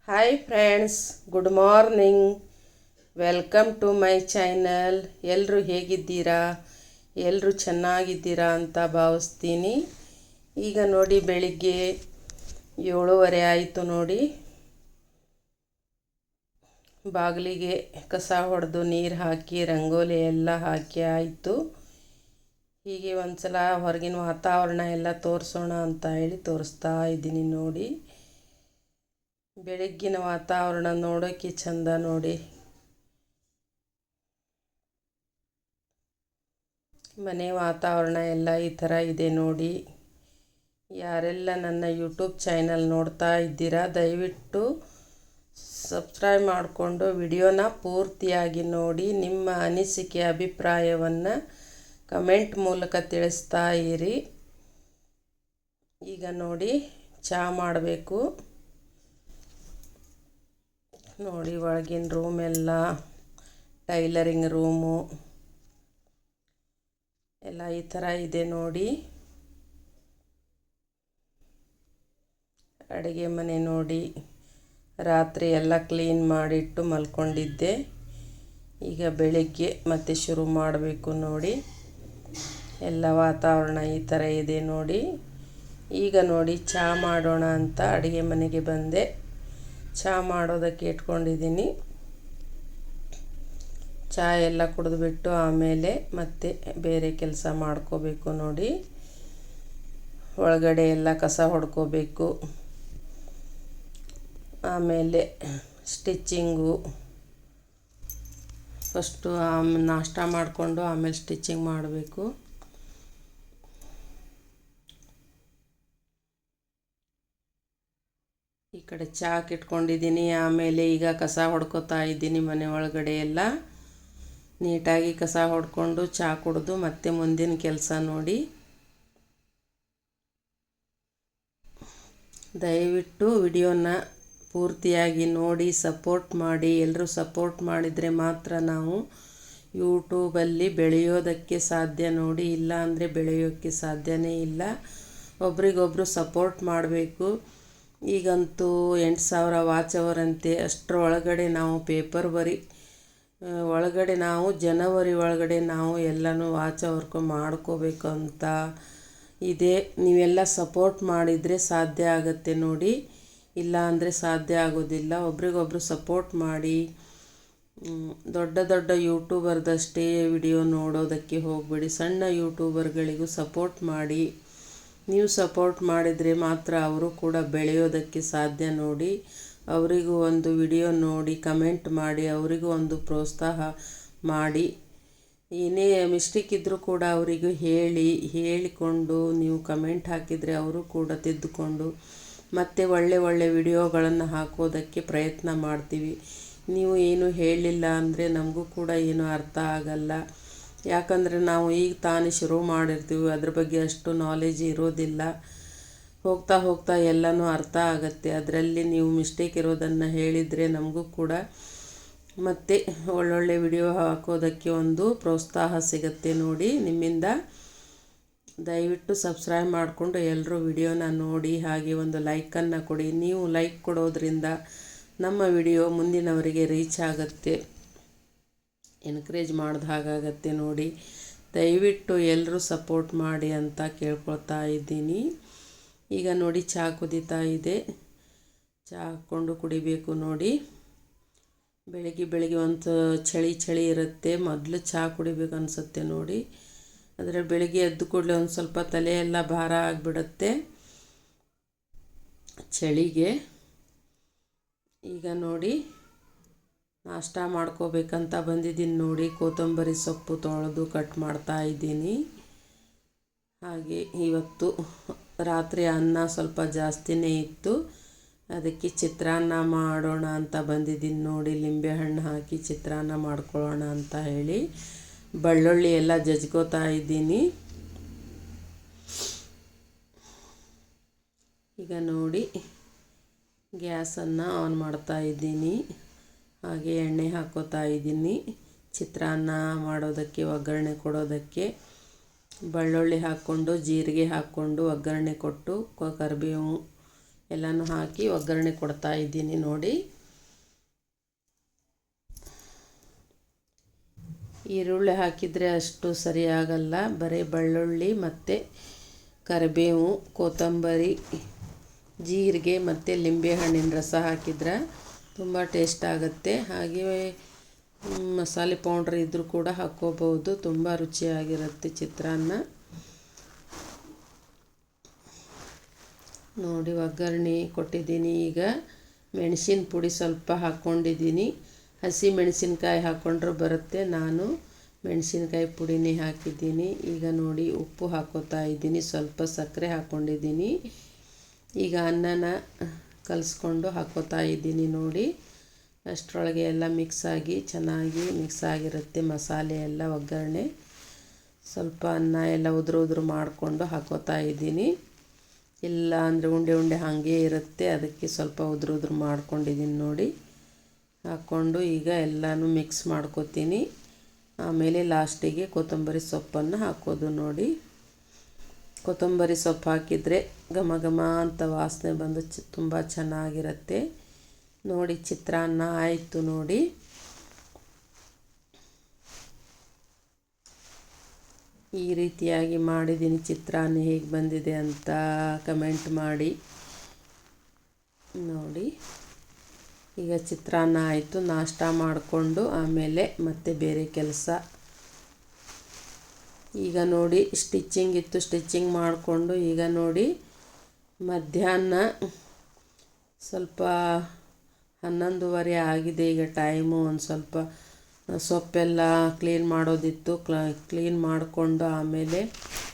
Hi friends, good morning. Welcome to my channel. ಎಲ್ಲರೂ ಹೇಗಿದ್ದೀರಾ? ಎಲ್ಲರೂ ಚೆನ್ನಾಗಿದ್ದೀರಾ ಅಂತ ಭಾವಿಸ್ತೀನಿ. ಈಗ ನೋಡಿ, ಬೆಳಿಗ್ಗೆ 7:30 ಆಯಿತು ನೋಡಿ. ಬಾಗಿಲಿಗೆ ಕಸ ಹೊಡೆದು ನೀರು ಹಾಕಿ ರಂಗೋಲಿ ಎಲ್ಲ ಹಾಕಿ ಆಯಿತು. ಹೀಗೆ ಒಂದು ಸಲ ಹೊರಗಿನ ವಾತಾವರಣ ಎಲ್ಲ ತೋರಿಸೋಣ ಅಂತ ಹೇಳಿ ತೋರಿಸ್ತಾ ಇದ್ದೀನಿ ನೋಡಿ. ಬೆಳಗ್ಗಿನ ವಾತಾವರಣ ನೋಡೋಕ್ಕೆ ಚಂದ ನೋಡಿ. ಮನೆ ವಾತಾವರಣ ಎಲ್ಲ ಈ ಥರ ಇದೆ ನೋಡಿ. ಯಾರೆಲ್ಲ ನನ್ನ ಯೂಟ್ಯೂಬ್ ಚಾನಲ್ ನೋಡ್ತಾ ಇದ್ದೀರಾ, ದಯವಿಟ್ಟು ಸಬ್ಸ್ಕ್ರೈಬ್ ಮಾಡಿಕೊಂಡು ವಿಡಿಯೋನ ಪೂರ್ತಿಯಾಗಿ ನೋಡಿ. ನಿಮ್ಮ ಅನಿಸಿಕೆ ಅಭಿಪ್ರಾಯವನ್ನು ಕಮೆಂಟ್ ಮೂಲಕ ತಿಳಿಸ್ತಾ ಇರಿ. ಈಗ ನೋಡಿ, ಚಹಾ ಮಾಡಬೇಕು ನೋಡಿ. ಒಳಗಿನ ರೂಮ್ ಎಲ್ಲ ಟೈಲರಿಂಗ್ ರೂಮು ಎಲ್ಲ ಈ ಥರ ಇದೆ ನೋಡಿ. ಅಡುಗೆ ಮನೆ ನೋಡಿ, ರಾತ್ರಿ ಎಲ್ಲ ಕ್ಲೀನ್ ಮಾಡಿಟ್ಟು ಮಲ್ಕೊಂಡಿದ್ದೆ. ಈಗ ಬೆಳಿಗ್ಗೆ ಮತ್ತೆ ಶುರು ಮಾಡಬೇಕು ನೋಡಿ. ಎಲ್ಲ ವಾತಾವರಣ ಈ ಥರ ಇದೆ ನೋಡಿ. ಈಗ ನೋಡಿ, ಚಹಾ ಮಾಡೋಣ ಅಂತ ಅಡುಗೆ ಮನೆಗೆ ಬಂದೆ. ಚಹಾ ಮಾಡೋದಕ್ಕೆ ಇಟ್ಕೊಂಡಿದ್ದೀನಿ. ಚಹಾ ಎಲ್ಲ ಕುಡಿದ್ಬಿಟ್ಟು ಆಮೇಲೆ ಮತ್ತೆ ಬೇರೆ ಕೆಲಸ ಮಾಡ್ಕೋಬೇಕು ನೋಡಿ. ಒಳಗಡೆ ಎಲ್ಲ ಕಸ ಹೊಡ್ಕೋಬೇಕು. ಆಮೇಲೆ ಸ್ಟಿಚ್ಚಿಂಗು ಫಸ್ಟು ನಾಷ್ಟ ಮಾಡಿಕೊಂಡು ಆಮೇಲೆ ಸ್ಟಿಚ್ಚಿಂಗ್ ಮಾಡಬೇಕು. ಈ ಕಡೆ ಚಾಕ್ ಇಟ್ಕೊಂಡಿದ್ದೀನಿ. ಆಮೇಲೆ ಈಗ ಕಸ ಹೊಡ್ಕೋತಾ ಇದ್ದೀನಿ. ಮನೆ ಒಳಗಡೆ ಎಲ್ಲ ನೀಟಾಗಿ ಕಸ ಹೊಡ್ಕೊಂಡು ಚಹಾ ಕುಡಿದು ಮತ್ತೆ ಮುಂದಿನ ಕೆಲಸ ನೋಡಿ. ದಯವಿಟ್ಟು ವಿಡಿಯೋನ ಪೂರ್ತಿಯಾಗಿ ನೋಡಿ, ಸಪೋರ್ಟ್ ಮಾಡಿ. ಎಲ್ಲರೂ ಸಪೋರ್ಟ್ ಮಾಡಿದರೆ ಮಾತ್ರ ನಾವು ಯೂಟ್ಯೂಬಲ್ಲಿ ಬೆಳೆಯೋದಕ್ಕೆ ಸಾಧ್ಯ ನೋಡಿ. ಇಲ್ಲ ಅಂದರೆ ಬೆಳೆಯೋಕ್ಕೆ ಸಾಧ್ಯನೇ ಇಲ್ಲ. ಒಬ್ರಿಗೊಬ್ಬರು ಸಪೋರ್ಟ್ ಮಾಡಬೇಕು. ಈಗಂತೂ 8,000 ವಾಚ್ ಅವರಂತೆ. ಅಷ್ಟರ ಒಳಗಡೆ ನಾವು ಒಳಗಡೆ ನಾವು ಜನವರಿ ಒಳಗಡೆ ನಾವು ಎಲ್ಲನೂ ವಾಚ್ ಅವರ್ಕು ಮಾಡ್ಕೋಬೇಕು ಅಂತ ಇದೆ. ನೀವೆಲ್ಲ ಸಪೋರ್ಟ್ ಮಾಡಿದರೆ ಸಾಧ್ಯ ಆಗುತ್ತೆ ನೋಡಿ. ಇಲ್ಲ ಅಂದರೆ ಸಾಧ್ಯ ಆಗೋದಿಲ್ಲ. ಒಬ್ರಿಗೊಬ್ರು ಸಪೋರ್ಟ್ ಮಾಡಿ. ದೊಡ್ಡ ದೊಡ್ಡ ಯೂಟ್ಯೂಬರ್ದಷ್ಟೇ ವಿಡಿಯೋ ನೋಡೋದಕ್ಕೆ ಹೋಗಬೇಡಿ. ಸಣ್ಣ ಯೂಟ್ಯೂಬರ್ಗಳಿಗೂ ಸಪೋರ್ಟ್ ಮಾಡಿ. ನೀವು ಸಪೋರ್ಟ್ ಮಾಡಿದರೆ ಮಾತ್ರ ಅವರು ಕೂಡ ಬೆಳೆಯೋದಕ್ಕೆ ಸಾಧ್ಯ ನೋಡಿ. ಅವರಿಗೂ ಒಂದು ವಿಡಿಯೋ ನೋಡಿ ಕಮೆಂಟ್ ಮಾಡಿ, ಅವರಿಗೂ ಒಂದು ಪ್ರೋತ್ಸಾಹ ಮಾಡಿ. ಏನೇ ಮಿಸ್ಟೇಕ್ ಇದ್ದರೂ ಕೂಡ ಅವರಿಗೂ ಹೇಳಿಕೊಂಡು ನೀವು ಕಮೆಂಟ್ ಹಾಕಿದರೆ ಅವರು ಕೂಡ ತಿದ್ದುಕೊಂಡು ಮತ್ತೆ ಒಳ್ಳೆ ವಿಡಿಯೋಗಳನ್ನು ಹಾಕೋದಕ್ಕೆ ಪ್ರಯತ್ನ ಮಾಡ್ತೀವಿ. ನೀವು ಏನು ಹೇಳಿಲ್ಲ ಅಂದರೆ ನಮಗೂ ಕೂಡ ಏನು ಅರ್ಥ ಆಗಲ್ಲ. ಯಾಕಂದರೆ ನಾವು ಈಗ ತಾನೇ ಶುರು ಮಾಡಿರ್ತೀವಿ, ಅದ್ರ ಬಗ್ಗೆ ಅಷ್ಟು ನಾಲೆಜ್ ಇರೋದಿಲ್ಲ. ಹೋಗ್ತಾ ಹೋಗ್ತಾ ಎಲ್ಲನೂ ಅರ್ಥ ಆಗುತ್ತೆ. ಅದರಲ್ಲಿ ನೀವು ಮಿಸ್ಟೇಕ್ ಇರೋದನ್ನು ಹೇಳಿದರೆ ನಮಗೂ ಕೂಡ ಮತ್ತೆ ಒಳ್ಳೊಳ್ಳೆ ವಿಡಿಯೋ ಹಾಕೋದಕ್ಕೆ ಒಂದು ಪ್ರೋತ್ಸಾಹ ಸಿಗುತ್ತೆ ನೋಡಿ ನಿಮ್ಮಿಂದ. ದಯವಿಟ್ಟು ಸಬ್ಸ್ಕ್ರೈಬ್ ಮಾಡಿಕೊಂಡು ಎಲ್ಲರೂ ವಿಡಿಯೋನ ನೋಡಿ, ಹಾಗೆ ಒಂದು ಲೈಕನ್ನು ಕೊಡಿ. ನೀವು ಲೈಕ್ ಕೊಡೋದ್ರಿಂದ ನಮ್ಮ ವಿಡಿಯೋ ಮುಂದಿನವರಿಗೆ ರೀಚ್ ಆಗುತ್ತೆ, ಎನ್ಕರೇಜ್ ಮಾಡಿದ ಹಾಗಾಗತ್ತೆ ನೋಡಿ. ದಯವಿಟ್ಟು ಎಲ್ಲರೂ ಸಪೋರ್ಟ್ ಮಾಡಿ ಅಂತ ಕೇಳ್ಕೊಳ್ತಾ ಇದ್ದೀನಿ. ಈಗ ನೋಡಿ, ಚಹಾ ಕುದೀತಾ ಇದೆ. ಚಹಾ ಹಾಕ್ಕೊಂಡು ಕುಡಿಬೇಕು ನೋಡಿ. ಬೆಳಿಗ್ಗೆ ಒಂದು ಚಳಿ ಇರುತ್ತೆ. ಮೊದಲು ಚಹಾ ಕುಡಿಬೇಕು ಅನಿಸುತ್ತೆ ನೋಡಿ. ಆದರೆ ಬೆಳಿಗ್ಗೆ ಎದ್ದು ಕೂಡಲೇ ಒಂದು ಸ್ವಲ್ಪ ತಲೆ ಎಲ್ಲ ಭಾರ ಆಗಿಬಿಡುತ್ತೆ ಚಳಿಗೆ. ಈಗ ನೋಡಿ, ನಾಷ್ಟ ಮಾಡ್ಕೋಬೇಕಂತ ಬಂದಿದ್ದೀನಿ ನೋಡಿ. ಕೊತ್ತಂಬರಿ ಸೊಪ್ಪು ತೊಳೆದು ಕಟ್ ಮಾಡ್ತಾ ಇದ್ದೀನಿ. ಹಾಗೆ ಇವತ್ತು ರಾತ್ರಿ ಅನ್ನ ಸ್ವಲ್ಪ ಜಾಸ್ತಿನೇ ಇತ್ತು, ಅದಕ್ಕೆ ಚಿತ್ರಾನ್ನ ಮಾಡೋಣ ಅಂತ ಬಂದಿದ್ದೀನಿ ನೋಡಿ. ಲಿಂಬೆಹಣ್ಣು ಹಾಕಿ ಚಿತ್ರಾನ್ನ ಮಾಡ್ಕೊಳ್ಳೋಣ ಅಂತ ಹೇಳಿ ಬೆಳ್ಳುಳ್ಳಿ ಎಲ್ಲ ಜಜ್ಕೋತಾ ಇದ್ದೀನಿ. ಈಗ ನೋಡಿ, ಗ್ಯಾಸನ್ನು ಆನ್ ಮಾಡ್ತಾ ಇದ್ದೀನಿ. ಹಾಗೆ ಎಣ್ಣೆ ಹಾಕ್ಕೋತಾ ಇದ್ದೀನಿ. ಚಿತ್ರಾನ್ನ ಮಾಡೋದಕ್ಕೆ ಒಗ್ಗರಣೆ ಕೊಡೋದಕ್ಕೆ ಬೆಳ್ಳುಳ್ಳಿ ಹಾಕ್ಕೊಂಡು ಜೀರಿಗೆ ಹಾಕ್ಕೊಂಡು ಒಗ್ಗರಣೆ ಕೊಟ್ಟು ಕರಿಬೇವು ಎಲ್ಲನೂ ಹಾಕಿ ಒಗ್ಗರಣೆ ಕೊಡ್ತಾ ಇದ್ದೀನಿ ನೋಡಿ. ಈರುಳ್ಳಿ ಹಾಕಿದರೆ ಅಷ್ಟು ಸರಿಯಾಗಲ್ಲ, ಬರೀ ಬೆಳ್ಳುಳ್ಳಿ ಮತ್ತು ಕರಿಬೇವು, ಕೊತ್ತಂಬರಿ, ಜೀರಿಗೆ ಮತ್ತು ಲಿಂಬೆಹಣ್ಣಿನ ರಸ ಹಾಕಿದ್ರೆ ತುಂಬ ಟೇಸ್ಟ್ ಆಗುತ್ತೆ. ಹಾಗೆ ಮಸಾಲೆ ಪೌಡ್ರ್ ಇದ್ದರೂ ಕೂಡ ಹಾಕ್ಕೋಬೋದು, ತುಂಬ ರುಚಿಯಾಗಿರುತ್ತೆ ಚಿತ್ರಾನ್ನ. ನೋಡಿ ಒಗ್ಗರಣೆ ಕೊಟ್ಟಿದ್ದೀನಿ. ಈಗ ಮೆಣಸಿನ ಪುಡಿ ಸ್ವಲ್ಪ ಹಾಕ್ಕೊಂಡಿದ್ದೀನಿ. ಹಸಿ ಮೆಣಸಿನ್ಕಾಯಿ ಹಾಕ್ಕೊಂಡ್ರೂ ಬರುತ್ತೆ, ನಾನು ಮೆಣಸಿನ್ಕಾಯಿ ಪುಡಿನೇ ಹಾಕಿದ್ದೀನಿ. ಈಗ ನೋಡಿ ಉಪ್ಪು ಹಾಕ್ಕೋತಾ ಇದ್ದೀನಿ, ಸ್ವಲ್ಪ ಸಕ್ಕರೆ ಹಾಕ್ಕೊಂಡಿದ್ದೀನಿ. ಈಗ ಅನ್ನನ ಕಲಿಸ್ಕೊಂಡು ಹಾಕ್ಕೋತಾ ಇದ್ದೀನಿ ನೋಡಿ. ಅಷ್ಟರೊಳಗೆ ಎಲ್ಲ ಚೆನ್ನಾಗಿ ಮಿಕ್ಸ್ ಆಗಿರುತ್ತೆ ಮಸಾಲೆ ಎಲ್ಲ, ಒಗ್ಗರಣೆ. ಸ್ವಲ್ಪ ಅನ್ನ ಎಲ್ಲ ಉದುರು ಮಾಡಿಕೊಂಡು ಹಾಕ್ಕೋತಾ ಇದ್ದೀನಿ. ಇಲ್ಲ ಅಂದರೆ ಉಂಡೆ ಉಂಡೆ ಹಾಗೆ ಇರುತ್ತೆ, ಅದಕ್ಕೆ ಸ್ವಲ್ಪ ಉದುರು ಮಾಡ್ಕೊಂಡಿದ್ದೀನಿ ನೋಡಿ. ಹಾಕ್ಕೊಂಡು ಈಗ ಎಲ್ಲನೂ ಮಿಕ್ಸ್ ಮಾಡ್ಕೊತೀನಿ. ಆಮೇಲೆ ಲಾಸ್ಟಿಗೆ ಕೊತ್ತಂಬರಿ ಸೊಪ್ಪನ್ನು ಹಾಕೋದು ನೋಡಿ. ಕೊತ್ತಂಬರಿ ಸೊಪ್ಪು ಹಾಕಿದರೆ ಘಮ ಘಮ ಅಂತ ವಾಸನೆ ಬಂದು ತುಂಬ ಚೆನ್ನಾಗಿರುತ್ತೆ ನೋಡಿ. ಚಿತ್ರಾನ್ನ ಆಯಿತು ನೋಡಿ. ಈ ರೀತಿಯಾಗಿ ಮಾಡಿದ್ದೀನಿ. ಚಿತ್ರಾನ್ನ ಹೇಗೆ ಬಂದಿದೆ ಅಂತ ಕಮೆಂಟ್ ಮಾಡಿ ನೋಡಿ. ಈಗ ಚಿತ್ರಾನ್ನ ಆಯಿತು, ನಾಷ್ಟ ಮಾಡಿಕೊಂಡು ಆಮೇಲೆ ಮತ್ತೆ ಬೇರೆ ಕೆಲಸ. ಈಗ ನೋಡಿ ಸ್ಟಿಚ್ಚಿಂಗ್ ಇತ್ತು, ಸ್ಟಿಚ್ಚಿಂಗ್ ಮಾಡಿಕೊಂಡು ಈಗ ನೋಡಿ ಮಧ್ಯಾಹ್ನ ಸ್ವಲ್ಪ 11:30 ಆಗಿದೆ. ಈಗ ಟೈಮು ಒಂದು ಸ್ವಲ್ಪ ಸೊಪ್ಪೆಲ್ಲ ಕ್ಲೀನ್ ಮಾಡೋದಿತ್ತು, ಕ್ಲೀನ್ ಮಾಡಿಕೊಂಡು ಆಮೇಲೆ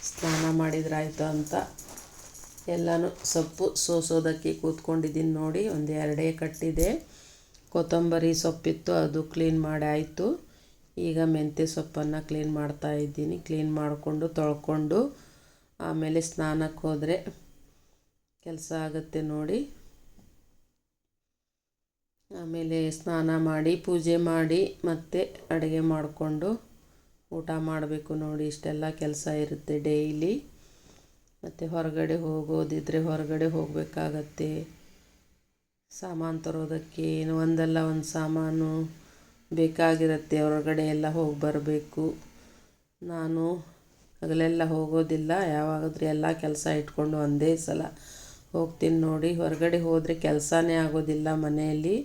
ಸ್ನಾನ ಮಾಡಿದ್ರಾಯ್ತು ಅಂತ ಎಲ್ಲನೂ ಸೊಪ್ಪು ಸೋಸೋದಕ್ಕೆ ಕೂತ್ಕೊಂಡಿದ್ದೀನಿ ನೋಡಿ. ಒಂದು 2 ಕಟ್ಟಿದೆ. ಕೊತ್ತಂಬರಿ ಸೊಪ್ಪಿತ್ತು, ಅದು ಕ್ಲೀನ್ ಮಾಡಿ ಆಯಿತು. ಈಗ ಮೆಂತ್ಯ ಸೊಪ್ಪನ್ನು ಕ್ಲೀನ್ ಮಾಡ್ತಾಯಿದ್ದೀನಿ. ಕ್ಲೀನ್ ಮಾಡಿಕೊಂಡು ತೊಳ್ಕೊಂಡು ಆಮೇಲೆ ಸ್ನಾನಕ್ಕೆ ಹೋದರೆ ಕೆಲಸ ಆಗುತ್ತೆ ನೋಡಿ. ಆಮೇಲೆ ಸ್ನಾನ ಮಾಡಿ ಪೂಜೆ ಮಾಡಿ ಮತ್ತೆ ಅಡುಗೆ ಮಾಡಿಕೊಂಡು ಊಟ ಮಾಡಬೇಕು ನೋಡಿ. ಇಷ್ಟೆಲ್ಲ ಕೆಲಸ ಇರುತ್ತೆ ಡೈಲಿ. ಮತ್ತು ಹೊರಗಡೆ ಹೋಗೋದಿದ್ರೆ ಹೊರಗಡೆ ಹೋಗಬೇಕಾಗತ್ತೆ. ಸಾಮಾನು ತರೋದಕ್ಕೆ ಒಂದಲ್ಲ ಒಂದು ಸಾಮಾನು ಬೇಕಾಗಿರುತ್ತೆ. ಹೊರಗಡೆ ಎಲ್ಲ ಹೋಗಿ ಬರಬೇಕು. ನಾನು ಹಗಲೆಲ್ಲ ಹೋಗೋದಿಲ್ಲ, ಯಾವಾಗಾದ್ರೂ ಎಲ್ಲ ಕೆಲಸ ಇಟ್ಕೊಂಡು ಒಂದೇ ಸಲ ಹೋಗ್ತೀನಿ ನೋಡಿ. ಹೊರಗಡೆ ಹೋದರೆ ಕೆಲಸನೇ ಆಗೋದಿಲ್ಲ. ಮನೆಯಲ್ಲಿ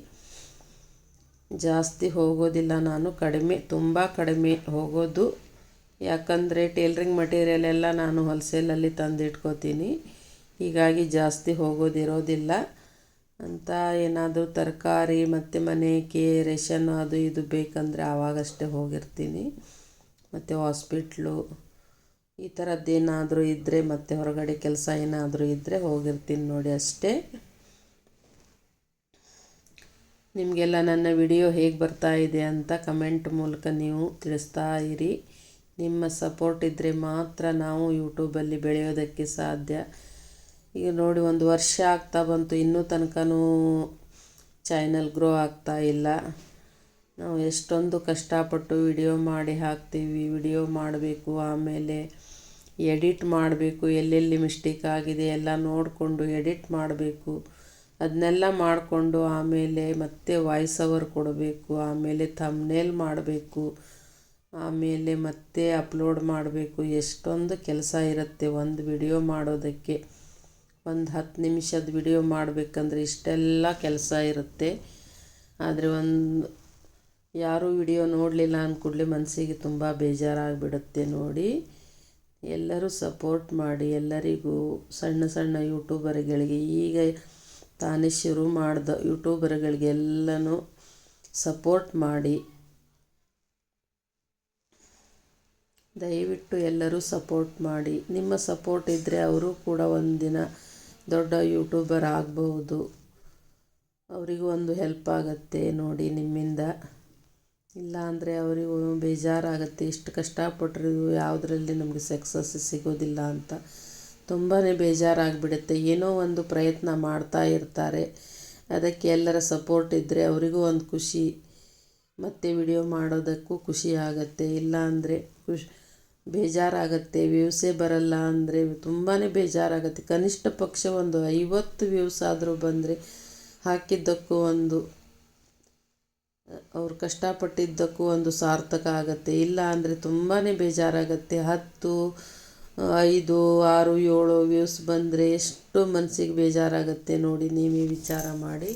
ಜಾಸ್ತಿ ಹೋಗೋದಿಲ್ಲ ನಾನು, ತುಂಬ ಕಡಿಮೆ ಹೋಗೋದು. ಯಾಕಂದರೆ ಟೇಲ್ರಿಂಗ್ ಮಟೀರಿಯಲ್ ಎಲ್ಲ ನಾನು ಹೋಲ್ಸೇಲಲ್ಲಿ ತಂದಿಟ್ಕೋತೀನಿ. ಹೀಗಾಗಿ ಜಾಸ್ತಿ ಹೋಗೋದಿರೋದಿಲ್ಲ ಅಂತ. ಏನಾದರೂ ತರಕಾರಿ ಮತ್ತು ಮನೆಗೆ ರೇಷನ್ ಅದು ಇದು ಬೇಕಂದರೆ ಆವಾಗಷ್ಟೇ ಹೋಗಿರ್ತೀನಿ. ಮತ್ತು ಹಾಸ್ಪಿಟ್ಲು ಈ ಥರದ್ದೇನಾದರೂ ಇದ್ದರೆ ಮತ್ತು ಹೊರಗಡೆ ಕೆಲಸ ಏನಾದರೂ ಇದ್ದರೆ ಹೋಗಿರ್ತೀನಿ ನೋಡಿ ಅಷ್ಟೇ. ನಿಮಗೆಲ್ಲ ನನ್ನ ವಿಡಿಯೋ ಹೇಗೆ ಬರ್ತಾ ಇದೆ ಅಂತ ಕಮೆಂಟ್ ಮೂಲಕ ನೀವು ತಿಳಿಸ್ತಾ ಇರಿ. ನಿಮ್ಮ ಸಪೋರ್ಟ್ ಇದ್ದರೆ ಮಾತ್ರ ನಾವು ಯೂಟ್ಯೂಬಲ್ಲಿ ಬೆಳೆಯೋದಕ್ಕೆ ಸಾಧ್ಯ. ಈಗ ನೋಡಿ 1 ವರ್ಷ ಆಗ್ತಾ ಬಂತು, ಇನ್ನೂ ತನಕನೂ ಚಾನಲ್ ಗ್ರೋ ಆಗ್ತಾ ಇಲ್ಲ. ನಾವು ಎಷ್ಟೊಂದು ಕಷ್ಟಪಟ್ಟು ವಿಡಿಯೋ ಮಾಡಿ ಹಾಕ್ತೀವಿ. ವಿಡಿಯೋ ಮಾಡಬೇಕು, ಆಮೇಲೆ ಎಡಿಟ್ ಮಾಡಬೇಕು, ಎಲ್ಲೆಲ್ಲಿ ಮಿಸ್ಟೇಕ್ ಆಗಿದೆ ಎಲ್ಲ ನೋಡಿಕೊಂಡು ಎಡಿಟ್ ಮಾಡಬೇಕು. ಅದನ್ನೆಲ್ಲ ಮಾಡಿಕೊಂಡು ಆಮೇಲೆ ಮತ್ತೆ ವಾಯ್ಸ್ ಓವರ್ ಕೊಡಬೇಕು, ಆಮೇಲೆ ಥಂಬ್ನೇಲ್ ಮಾಡಬೇಕು, ಆಮೇಲೆ ಮತ್ತೆ ಅಪ್ಲೋಡ್ ಮಾಡಬೇಕು. ಎಷ್ಟೊಂದು ಕೆಲಸ ಇರುತ್ತೆ ಒಂದು ವಿಡಿಯೋ ಮಾಡೋದಕ್ಕೆ. ಒಂದು 10 ನಿಮಿಷದ ವಿಡಿಯೋ ಮಾಡಬೇಕಂದ್ರೆ ಇಷ್ಟೆಲ್ಲ ಕೆಲಸ ಇರುತ್ತೆ. ಆದರೆ ಯಾರೂ ವಿಡಿಯೋ ನೋಡಲಿಲ್ಲ ಅಂದ್ಕೂಡಲೇ ಮನಸ್ಸಿಗೆ ತುಂಬ ಬೇಜಾರಾಗಿಬಿಡುತ್ತೆ ನೋಡಿ. ಎಲ್ಲರೂ ಸಪೋರ್ಟ್ ಮಾಡಿ. ಎಲ್ಲರಿಗೂ ಸಣ್ಣ ಸಣ್ಣ ಯೂಟ್ಯೂಬರ್ಗಳಿಗೆ, ಈಗ ತಾನೇ ಶುರು ಮಾಡಿದ ಯೂಟ್ಯೂಬರ್ಗಳಿಗೆಲ್ಲನೂ ಸಪೋರ್ಟ್ ಮಾಡಿ. ದಯವಿಟ್ಟು ಎಲ್ಲರೂ ಸಪೋರ್ಟ್ ಮಾಡಿ. ನಿಮ್ಮ ಸಪೋರ್ಟ್ ಇದ್ದರೆ ಅವರು ಕೂಡ ಒಂದಿನ ದೊಡ್ಡ ಯೂಟ್ಯೂಬರ್ ಆಗ್ಬೋದು. ಅವರಿಗೂ ಒಂದು ಹೆಲ್ಪ್ ಆಗುತ್ತೆ ನೋಡಿ ನಿಮ್ಮಿಂದ. ಇಲ್ಲ ಅಂದರೆ ಅವರಿಗೂ ಬೇಜಾರಾಗುತ್ತೆ, ಇಷ್ಟು ಕಷ್ಟಪಟ್ಟರು ಯಾವುದರಲ್ಲಿ ನಮಗೆ ಸಕ್ಸಸ್ ಸಿಗೋದಿಲ್ಲ ಅಂತ ತುಂಬಾ ಬೇಜಾರಾಗಿಬಿಡುತ್ತೆ. ಏನೋ ಒಂದು ಪ್ರಯತ್ನ ಮಾಡ್ತಾ ಇರ್ತಾರೆ, ಅದಕ್ಕೆ ಎಲ್ಲರ ಸಪೋರ್ಟ್ ಇದ್ದರೆ ಅವರಿಗೂ ಒಂದು ಖುಷಿ, ಮತ್ತು ವಿಡಿಯೋ ಮಾಡೋದಕ್ಕೂ ಖುಷಿ ಆಗುತ್ತೆ. ಇಲ್ಲ ಅಂದರೆ ಬೇಜಾರಾಗುತ್ತೆ. ವ್ಯೂಸೇ ಬರಲ್ಲ ಅಂದರೆ ತುಂಬಾ ಬೇಜಾರಾಗುತ್ತೆ. ಕನಿಷ್ಠ ಪಕ್ಷ ಒಂದು 50 ವ್ಯೂಸ್ ಆದರೂ ಬಂದರೆ ಹಾಕಿದ್ದಕ್ಕೂ ಒಂದು ಅವ್ರು ಕಷ್ಟಪಟ್ಟಿದ್ದಕ್ಕೂ ಒಂದು ಸಾರ್ಥಕ ಆಗುತ್ತೆ. ಇಲ್ಲ ಅಂದರೆ ತುಂಬಾ ಬೇಜಾರಾಗುತ್ತೆ. 10, 5, 6, 7 ವ್ಯೂಸ್ ಬಂದರೆ ಎಷ್ಟು ಮನಸ್ಸಿಗೆ ಬೇಜಾರಾಗುತ್ತೆ ನೋಡಿ. ನೀವೇ ವಿಚಾರ ಮಾಡಿ.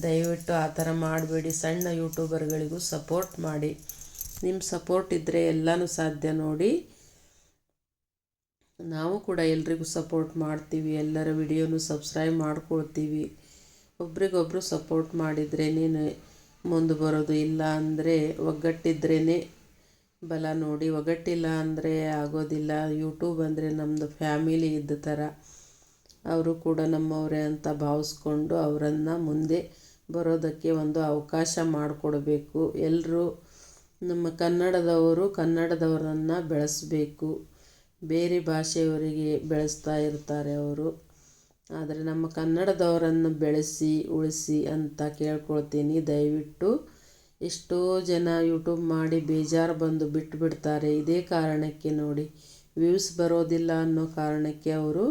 ದಯವಿಟ್ಟು ಆ ಥರ ಮಾಡಬೇಡಿ. ಸಣ್ಣ ಯೂಟ್ಯೂಬರ್ಗಳಿಗೂ ಸಪೋರ್ಟ್ ಮಾಡಿ. ನಿಮ್ಮ ಸಪೋರ್ಟ್ ಇದ್ದರೆ ಎಲ್ಲನೂ ಸಾಧ್ಯ ನೋಡಿ. ನಾವು ಕೂಡ ಎಲ್ರಿಗೂ ಸಪೋರ್ಟ್ ಮಾಡ್ತೀವಿ. ಎಲ್ಲರ ವಿಡಿಯೋನು ಸಬ್ಸ್ಕ್ರೈಬ್ ಮಾಡ್ಕೊಳ್ತೀವಿ. ಒಬ್ರಿಗೊಬ್ಬರು ಸಪೋರ್ಟ್ ಮಾಡಿದ್ರೇ ಮುಂದೆ ಬರೋದು. ಇಲ್ಲ ಅಂದರೆ ಒಗ್ಗಟ್ಟಿದ್ರೇ ಬಲ ನೋಡಿ. ಒಗ್ಗಟ್ಟಿಲ್ಲ ಅಂದರೆ ಆಗೋದಿಲ್ಲ. ಯೂಟ್ಯೂಬ್ ಅಂದರೆ ನಮ್ಮದು ಫ್ಯಾಮಿಲಿ ಇದ್ದ ಥರ. ಅವರು ಕೂಡ ನಮ್ಮವರೇ ಅಂತ ಭಾವಿಸ್ಕೊಂಡು ಅವರನ್ನು ಮುಂದೆ ಬರೋದಕ್ಕೆ ಒಂದು ಅವಕಾಶ ಮಾಡಿಕೊಡ್ಬೇಕು. ಎಲ್ಲರೂ ನಮ್ಮ ಕನ್ನಡದವರನ್ನು ಬೆಳೆಸಬೇಕು. ಬೇರೆ ಭಾಷೆಯವರಿಗೆ ಬೆಳೆಸ್ತಾ ಇರ್ತಾರೆ ಅವರು. ಆದರೆ ನಮ್ಮ ಕನ್ನಡದವರನ್ನು ಬೆಳೆಸಿ ಉಳಿಸಿ ಅಂತ ಕೇಳ್ಕೊಳ್ತೀನಿ. ದಯವಿಟ್ಟು ಎಷ್ಟೋ ಜನ ಯೂಟ್ಯೂಬ್ ಮಾಡಿ ಬೇಜಾರು ಬಂದು ಬಿಟ್ಬಿಡ್ತಾರೆ. ಇದೇ ಕಾರಣಕ್ಕೆ ನೋಡಿ, ವ್ಯೂಸ್ ಬರೋದಿಲ್ಲ ಅನ್ನೋ ಕಾರಣಕ್ಕೆ ಅವರು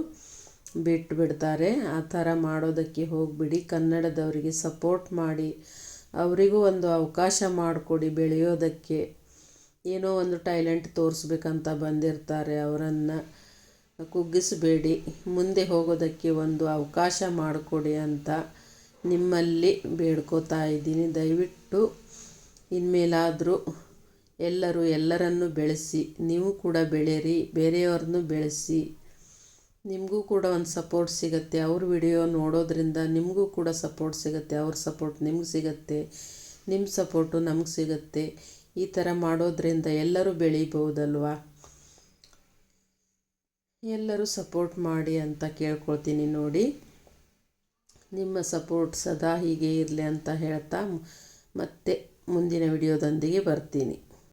ಬಿಟ್ಬಿಡ್ತಾರೆ. ಆ ಥರ ಮಾಡೋದಕ್ಕೆ ಹೋಗ್ಬಿಡಿ. ಕನ್ನಡದವರಿಗೆ ಸಪೋರ್ಟ್ ಮಾಡಿ, ಅವರಿಗೂ ಒಂದು ಅವಕಾಶ ಮಾಡಿಕೊಡಿ ಬೆಳೆಯೋದಕ್ಕೆ. ಏನೋ ಒಂದು ಟ್ಯಾಲೆಂಟ್ ತೋರಿಸ್ಬೇಕಂತ ಬಂದಿರ್ತಾರೆ, ಅವರನ್ನು ಕುಗ್ಗಿಸಬೇಡಿ. ಮುಂದೆ ಹೋಗೋದಕ್ಕೆ ಒಂದು ಅವಕಾಶ ಮಾಡಿಕೊಡಿ ಅಂತ ನಿಮ್ಮಲ್ಲಿ ಬೇಡ್ಕೋತಾ ಇದ್ದೀನಿ. ದಯವಿಟ್ಟು ಇನ್ಮೇಲಾದರೂ ಎಲ್ಲರನ್ನು ಬೆಳೆಸಿ. ನೀವು ಕೂಡ ಬೆಳೆಯಿರಿ, ಬೇರೆಯವ್ರನ್ನೂ ಬೆಳೆಸಿ. ನಿಮಗೂ ಕೂಡ ಒಂದು ಸಪೋರ್ಟ್ ಸಿಗುತ್ತೆ. ಅವ್ರ ವಿಡಿಯೋ ನೋಡೋದ್ರಿಂದ ನಿಮಗೂ ಕೂಡ ಸಪೋರ್ಟ್ ಸಿಗುತ್ತೆ. ಅವ್ರ ಸಪೋರ್ಟ್ ನಿಮ್ಗೆ ಸಿಗುತ್ತೆ, ನಿಮ್ಮ ಸಪೋರ್ಟು ನಮ್ಗೆ ಸಿಗುತ್ತೆ. ಈ ಥರ ಮಾಡೋದ್ರಿಂದ ಎಲ್ಲರೂ ಬೆಳಿಬೋದಲ್ವಾ. ಎಲ್ಲರೂ ಸಪೋರ್ಟ್ ಮಾಡಿ ಅಂತ ಕೇಳ್ಕೊಳ್ತೀನಿ ನೋಡಿ. ನಿಮ್ಮ ಸಪೋರ್ಟ್ ಸದಾ ಹೀಗೆ ಇರಲಿ ಅಂತ ಹೇಳ್ತಾ ಮತ್ತೆ ಮುಂದಿನ ವಿಡಿಯೋದೊಂದಿಗೆ ಬರ್ತೀನಿ.